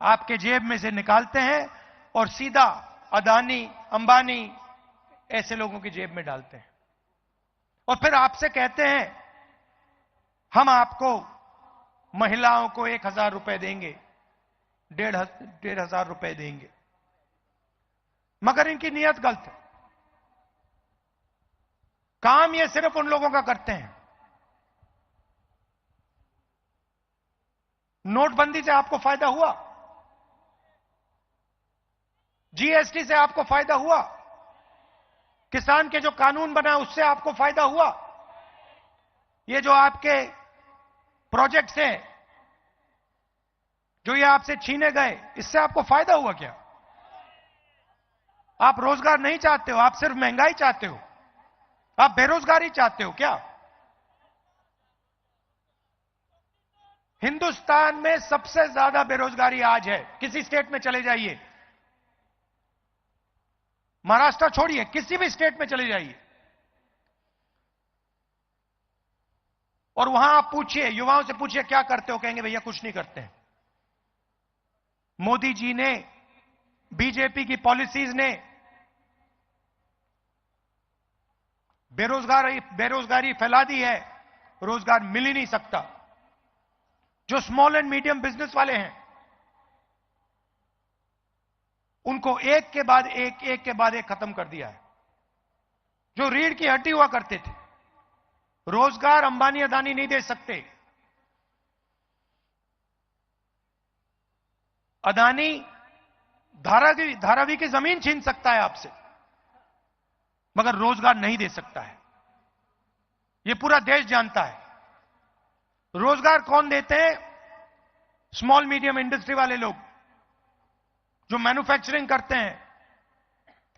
आपके जेब में से निकालते हैं और सीधा अदानी, अंबानी ऐसे लोगों की जेब में डालते हैं और फिर आपसे कहते हैं हम आपको महिलाओं को 1,000 रुपए देंगे, 1,500 रुपए देंगे। मगर इनकी नीयत गलत है। काम ये सिर्फ उन लोगों का करते हैं। नोटबंदी से आपको फायदा हुआ? जीएसटी से आपको फायदा हुआ? किसान के जो कानून बना उससे आपको फायदा हुआ? ये जो आपके प्रोजेक्ट्स हैं, जो ये आपसे छीने गए, इससे आपको फायदा हुआ क्या? आप रोजगार नहीं चाहते हो, आप सिर्फ महंगाई चाहते हो, आप बेरोजगारी चाहते हो क्या? हिंदुस्तान में सबसे ज्यादा बेरोजगारी आज है। किसी स्टेट में चले जाइए, महाराष्ट्र छोड़िए, किसी भी स्टेट में चले जाइए और वहां आप पूछिए, युवाओं से पूछिए क्या करते हो, कहेंगे भैया कुछ नहीं करते हैं। मोदी जी ने, बीजेपी की पॉलिसीज ने बेरोजगारी फैला दी है, रोजगार मिल ही नहीं सकता। जो स्मॉल एंड मीडियम बिजनेस वाले हैं उनको एक के बाद एक खत्म कर दिया है। जो रीढ़ की हड्डी हुआ करते थे, रोजगार अंबानी अदानी नहीं दे सकते। अदानी धारावी की जमीन छीन सकता है आपसे, मगर रोजगार नहीं दे सकता है। यह पूरा देश जानता है। रोजगार कौन देते हैं? स्मॉल मीडियम इंडस्ट्री वाले लोग, जो मैन्युफैक्चरिंग करते हैं,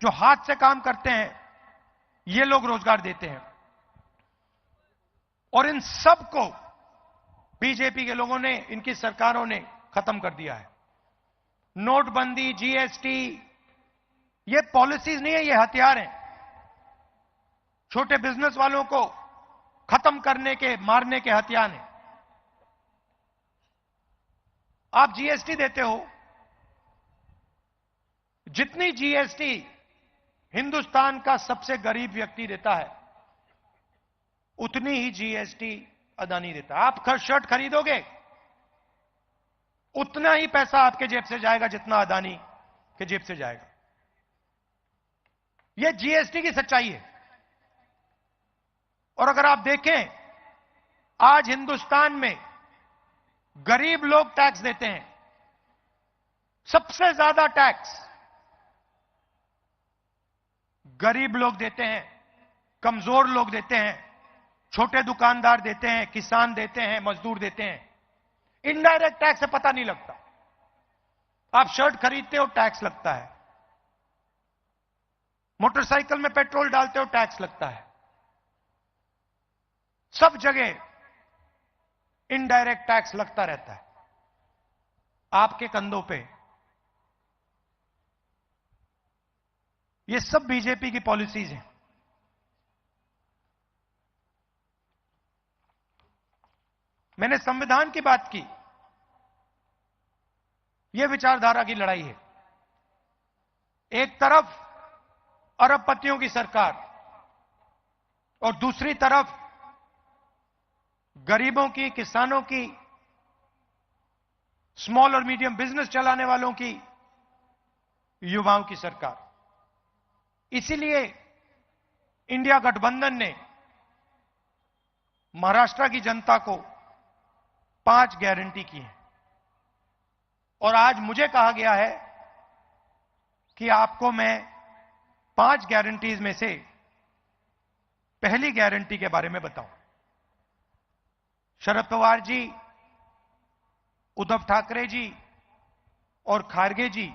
जो हाथ से काम करते हैं, ये लोग रोजगार देते हैं। और इन सब को बीजेपी के लोगों ने, इनकी सरकारों ने खत्म कर दिया है। नोटबंदी, जीएसटी, ये पॉलिसीज नहीं है, ये हथियार हैं। छोटे बिजनेस वालों को खत्म करने के, मारने के हथियार हैं। आप जीएसटी देते हो, जितनी जीएसटी हिंदुस्तान का सबसे गरीब व्यक्ति देता है, उतनी ही जीएसटी अदानी देता है। आप शर्ट खरीदोगे, उतना ही पैसा आपके जेब से जाएगा जितना अदानी के जेब से जाएगा। यह जीएसटी की सच्चाई है। और अगर आप देखें, आज हिंदुस्तान में गरीब लोग टैक्स देते हैं। सबसे ज्यादा टैक्स गरीब लोग देते हैं, कमजोर लोग देते हैं, छोटे दुकानदार देते हैं, किसान देते हैं, मजदूर देते हैं। इनडायरेक्ट टैक्स से पता नहीं लगता। आप शर्ट खरीदते हो, टैक्स लगता है। मोटरसाइकिल में पेट्रोल डालते हो, टैक्स लगता है। सब जगह इनडायरेक्ट टैक्स लगता रहता है आपके कंधों पे। ये सब बीजेपी की पॉलिसीज हैं। मैंने संविधान की बात की। यह विचारधारा की लड़ाई है। एक तरफ अरबपतियों की सरकार और दूसरी तरफ गरीबों की, किसानों की, स्मॉल और मीडियम बिजनेस चलाने वालों की, युवाओं की सरकार। इसीलिए इंडिया गठबंधन ने महाराष्ट्र की जनता को 5 गारंटी की है। और आज मुझे कहा गया है कि आपको मैं 5 गारंटीज में से पहली गारंटी के बारे में बताऊं। शरद पवार जी, उद्धव ठाकरे जी और खारगे जी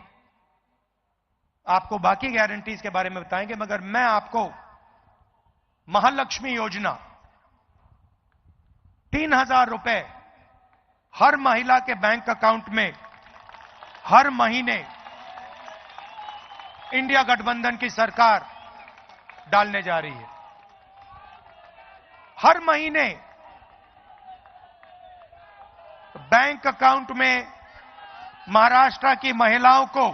आपको बाकी गारंटीज के बारे में बताएंगे, मगर मैं आपको महालक्ष्मी योजना, 3,000 रुपए हर महिला के बैंक अकाउंट में हर महीने इंडिया गठबंधन की सरकार डालने जा रही है। हर महीने बैंक अकाउंट में महाराष्ट्र की महिलाओं को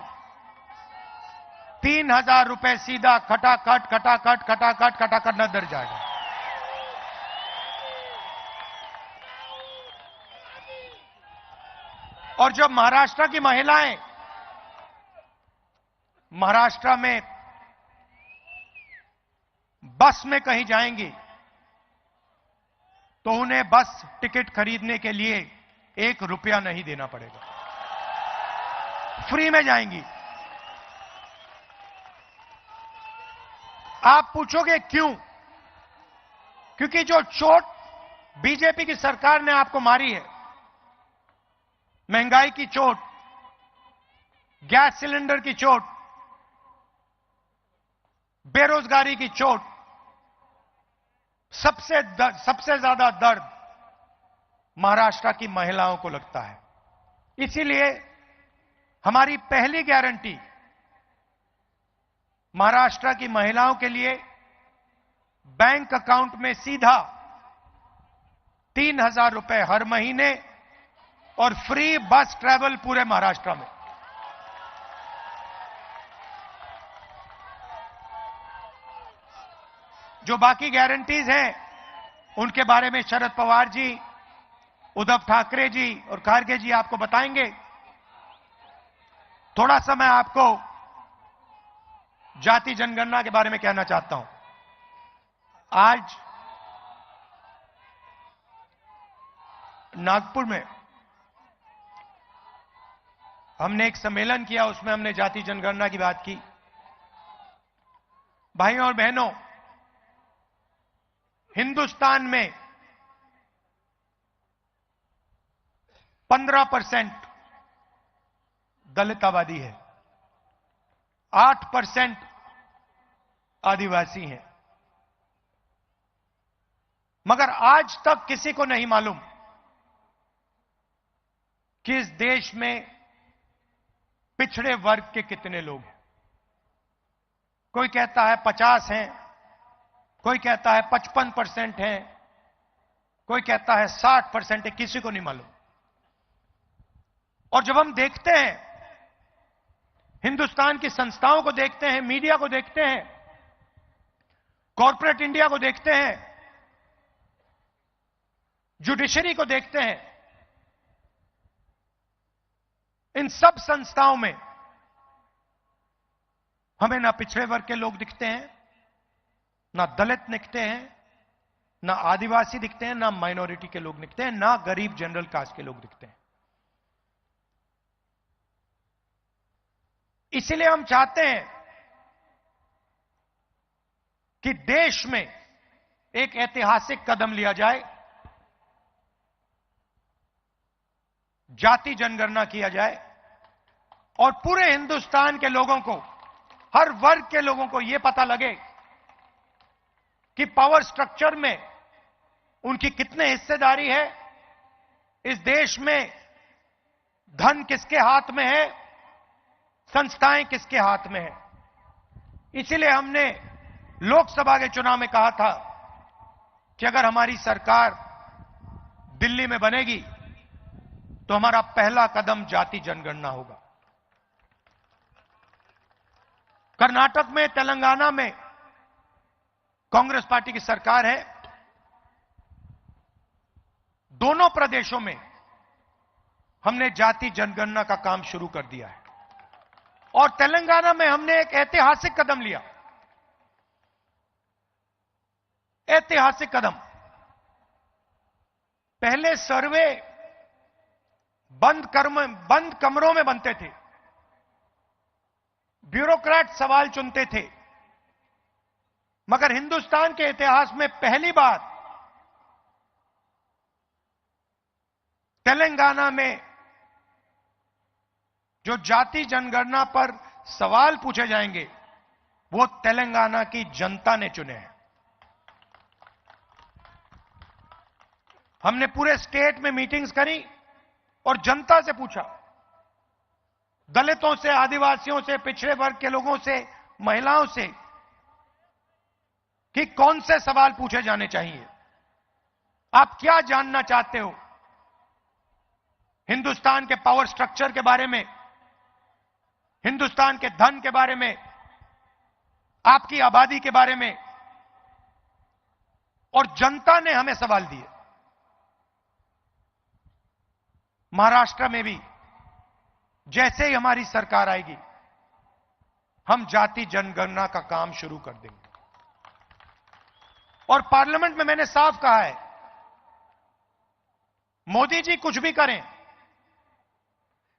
3,000 रुपए सीधा खटाखट खटाखट खटाखट खटाखट न दर जाएगा। और जब महाराष्ट्र की महिलाएं महाराष्ट्र में बस में कहीं जाएंगी तो उन्हें बस टिकट खरीदने के लिए 1 रुपया नहीं देना पड़ेगा, फ्री में जाएंगी। आप पूछोगे क्यों? क्योंकि जो चोट बीजेपी की सरकार ने आपको मारी है, महंगाई की चोट, गैस सिलेंडर की चोट, बेरोजगारी की चोट, सबसे ज्यादा दर्द महाराष्ट्र की महिलाओं को लगता है। इसीलिए हमारी पहली गारंटी महाराष्ट्र की महिलाओं के लिए बैंक अकाउंट में सीधा 3,000 रुपए हर महीने और फ्री बस ट्रैवल पूरे महाराष्ट्र में। जो बाकी गारंटीज हैं उनके बारे में शरद पवार जी, उद्धव ठाकरे जी और खारगे जी आपको बताएंगे। थोड़ा सा मैं आपको जाति जनगणना के बारे में कहना चाहता हूं। आज नागपुर में हमने एक सम्मेलन किया, उसमें हमने जाति जनगणना की बात की। भाइयों और बहनों, हिंदुस्तान में 15% दलित आबादी है, 8% आदिवासी हैं। मगर आज तक किसी को नहीं मालूम कि इस देश में पिछड़े वर्ग के कितने लोग हैं। कोई कहता है 50 हैं, कोई कहता है 55% हैं, कोई कहता है 60% है, किसी को नहीं मालूम। और जब हम देखते हैं, हिंदुस्तान की संस्थाओं को देखते हैं, मीडिया को देखते हैं, कॉर्पोरेट इंडिया को देखते हैं, जुडिशरी को देखते हैं, इन सब संस्थाओं में हमें ना पिछड़े वर्ग के लोग दिखते हैं, ना दलित दिखते हैं, ना आदिवासी दिखते हैं, ना माइनॉरिटी के लोग दिखते हैं, ना गरीब जनरल कास्ट के लोग दिखते हैं। इसलिए हम चाहते हैं कि देश में एक ऐतिहासिक कदम लिया जाए, जाति जनगणना किया जाए और पूरे हिंदुस्तान के लोगों को, हर वर्ग के लोगों को यह पता लगे कि पावर स्ट्रक्चर में उनकी कितने हिस्सेदारी है, इस देश में धन किसके हाथ में है, संस्थाएं किसके हाथ में है। इसीलिए हमने लोकसभा के चुनाव में कहा था कि अगर हमारी सरकार दिल्ली में बनेगी तो हमारा पहला कदम जाति जनगणना होगा। कर्नाटक में, तेलंगाना में कांग्रेस पार्टी की सरकार है। दोनों प्रदेशों में हमने जाति जनगणना का काम शुरू कर दिया है और तेलंगाना में हमने एक ऐतिहासिक कदम लिया। ऐतिहासिक कदम। पहले सर्वे बंद कमरों में बनते थे, ब्यूरोक्रेट सवाल चुनते थे, मगर हिंदुस्तान के इतिहास में पहली बार तेलंगाना में जो जाति जनगणना पर सवाल पूछे जाएंगे वो तेलंगाना की जनता ने चुने हैं। हमने पूरे स्टेट में मीटिंग्स करी और जनता से पूछा, दलितों से, आदिवासियों से, पिछड़े वर्ग के लोगों से, महिलाओं से, कि कौन से सवाल पूछे जाने चाहिए, आप क्या जानना चाहते हो। हिंदुस्तान के पावर स्ट्रक्चर के बारे में, हिंदुस्तान के धन के बारे में, आपकी आबादी के बारे में, और जनता ने हमें सवाल दिए। महाराष्ट्र में भी जैसे ही हमारी सरकार आएगी, हम जाति जनगणना का काम शुरू कर देंगे। और पार्लियामेंट में मैंने साफ कहा है, मोदी जी कुछ भी करें,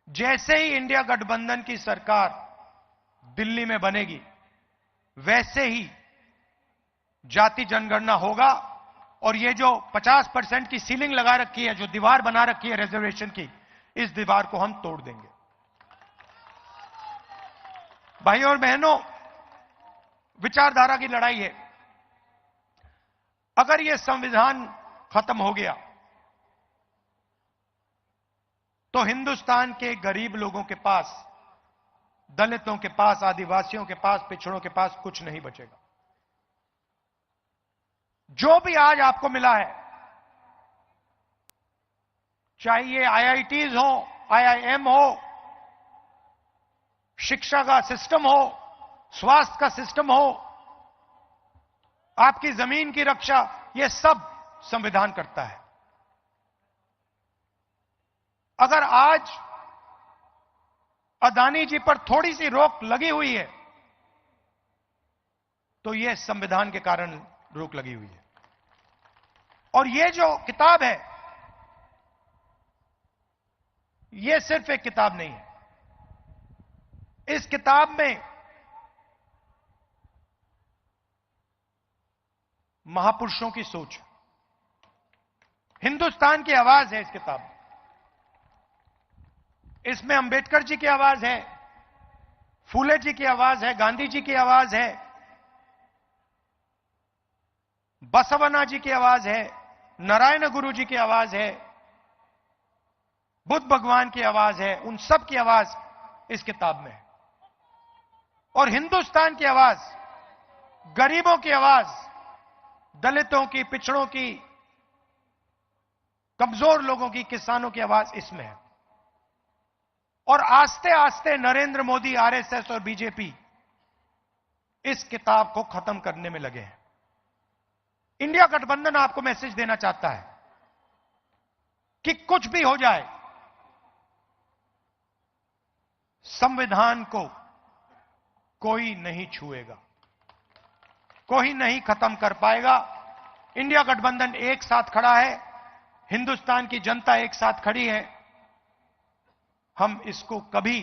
जैसे ही इंडिया गठबंधन की सरकार दिल्ली में बनेगी, वैसे ही जाति जनगणना होगा। और ये जो 50% की सीलिंग लगा रखी है, जो दीवार बना रखी है रिजर्वेशन की, इस दीवार को हम तोड़ देंगे। भाइयों और बहनों, विचारधारा की लड़ाई है। अगर यह संविधान खत्म हो गया तो हिंदुस्तान के गरीब लोगों के पास, दलितों के पास, आदिवासियों के पास, पिछड़ों के पास कुछ नहीं बचेगा। जो भी आज आपको मिला है, चाहे ये आईआईटीज हो, आईआईएम हो, शिक्षा का सिस्टम हो, स्वास्थ्य का सिस्टम हो, आपकी जमीन की रक्षा, ये सब संविधान करता है। अगर आज अदानी जी पर थोड़ी सी रोक लगी हुई है, तो यह संविधान के कारण रोक लगी हुई है। और यह जो किताब है, यह सिर्फ एक किताब नहीं है। इस किताब में महापुरुषों की सोच, हिंदुस्तान की आवाज है इस किताब में। इसमें अंबेडकर जी की आवाज है, फूले जी की आवाज है, गांधी जी की आवाज है, बसवन्ना जी की आवाज है, नारायण गुरु जी की आवाज है, बुद्ध भगवान की आवाज है। उन सब की आवाज इस किताब में है। और हिंदुस्तान की आवाज, गरीबों की आवाज, दलितों की, पिछड़ों की, कमजोर लोगों की, किसानों की आवाज इसमें है। और आस्ते आस्ते नरेंद्र मोदी, आरएसएस और बीजेपी इस किताब को खत्म करने में लगे हैं। इंडिया गठबंधन आपको मैसेज देना चाहता है कि कुछ भी हो जाए, संविधान को कोई नहीं छुएगा, कोई नहीं खत्म कर पाएगा। इंडिया गठबंधन एक साथ खड़ा है, हिंदुस्तान की जनता एक साथ खड़ी है। हम इसको कभी